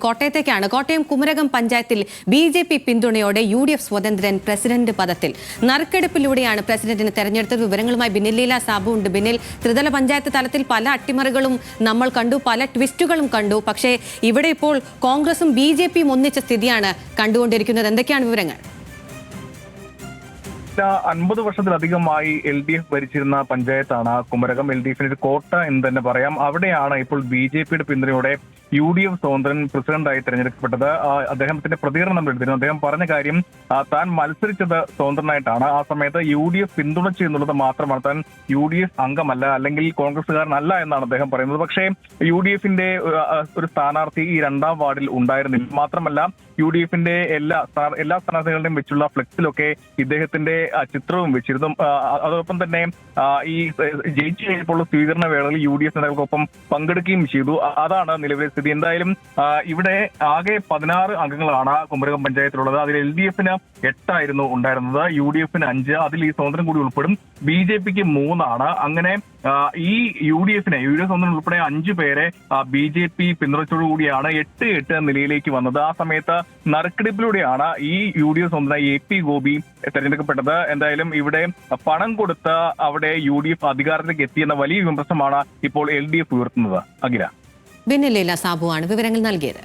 കോട്ടയത്തേക്കാണ്. കോട്ടയം കുമരകം പഞ്ചായത്തിൽ ബി.ജെ.പി. പിന്തുണയോടെ UDF. സ്വതന്ത്രൻ president പദത്തിൽ. നറുക്കെടുപ്പിലൂടെയാണ് പ്രസിഡന്റിനെ തെരഞ്ഞെടുത്തത്. വിവരങ്ങളുമായി ബിനിൽ ലീല സാബു ഉണ്ട്. ബിനിൽ, ത്രിതല പഞ്ചായത്ത് തലത്തിൽ പല അട്ടിമറികളും നമ്മൾ കണ്ടു, പല ട്വിസ്റ്റുകളും കണ്ടു. പക്ഷേ ഇവിടെ ഇപ്പോൾ കോൺഗ്രസും ബി.ജെ.പിയും ഒന്നിച്ച സ്ഥിതിയാണ് കണ്ടുകൊണ്ടിരിക്കുന്നത്. എന്തൊക്കെയാണ് വിവരങ്ങൾ? 50 വർഷത്തിലധികമായി LDF ഭരിച്ചിരുന്ന പഞ്ചായത്താണ് കുമരകം. LDFിന്റെ ഒരു കോട്ട എന്ന് തന്നെ പറയാം. അവിടെയാണ് ഇപ്പോൾ ബി.ജെ.പിയുടെ പിന്തുണയോടെ യു.ഡി.എഫ്. സ്വതന്ത്രൻ പ്രസിഡന്റായി തെരഞ്ഞെടുക്കപ്പെട്ടത്. അദ്ദേഹത്തിന്റെ പ്രതികരണം നമ്മൾ എടുത്തിരുന്നു. അദ്ദേഹം പറഞ്ഞ കാര്യം, താൻ മത്സരിച്ചത് സ്വതന്ത്രനായിട്ടാണ്. ആ സമയത്ത് യു.ഡി.എഫ്. പിന്തുണച്ചു എന്നുള്ളത് മാത്രമാണ്. താൻ യു.ഡി.എഫ്. അംഗമല്ല, അല്ലെങ്കിൽ കോൺഗ്രസുകാരനല്ല എന്നാണ് അദ്ദേഹം പറയുന്നത്. പക്ഷേ യു.ഡി.എഫിന്റെ ഒരു സ്ഥാനാർത്ഥി ഈ 2ാം വാർഡിൽ ഉണ്ടായിരുന്നില്ല. മാത്രമല്ല യു.ഡി.എഫിന്റെ എല്ലാ സ്ഥാനാർത്ഥികളുടെയും വെച്ചുള്ള ഫ്ലെക്സിലൊക്കെ ഇദ്ദേഹത്തിന്റെ ചിത്രവും വെച്ചിരുന്നു. അതോടൊപ്പം തന്നെ ഈ ജയിച്ചു കഴിഞ്ഞപ്പോൾ സ്വീകരണ വേളയിൽ യു.ഡി.എഫ്. നേതാക്കൾക്കൊപ്പം പങ്കെടുക്കുകയും ചെയ്തു. അതാണ് നിലവിലെ സ്ഥിതി. എന്തായാലും ഇവിടെ ആകെ 16 അംഗങ്ങളാണ് കുമരകം പഞ്ചായത്തിലുള്ളത്. അതിൽ LDFന് 8 ആയിരുന്നു ഉണ്ടായിരുന്നത്, യു.ഡി.എഫിന് 5, അതിൽ ഈ സ്വതന്ത്രം കൂടി ഉൾപ്പെടും. ബി.ജെ.പിക്ക് 3 ആണ്. അങ്ങനെ ഈ യു.ഡി.എഫ്. സ്വതന്ത്രം ഉൾപ്പെടെ 5 പേരെ ബി.ജെ.പി. പിന്തുണച്ചോടുകൂടിയാണ് 8-8 നിലയിലേക്ക് വന്നത്. ആ സമയത്ത് നറുക്കെടുപ്പിലൂടെയാണ് ഈ യു.ഡി.എഫ്. സ്വതന്ത്രനായി A.P. ഗോപി തെരഞ്ഞെടുക്കപ്പെട്ടത്. എന്തായാലും ഇവിടെ പണം കൊടുത്ത് അവിടെ യു.ഡി.എഫ്. അധികാരത്തിലേക്ക് എത്തിയെന്ന വലിയ വിമർശനമാണ് ഇപ്പോൾ LDF ഉയർത്തുന്നത്. അഖില, ബിനിൽ ലീല സാബു ആണ് വിവരങ്ങൾ നൽകിയത്.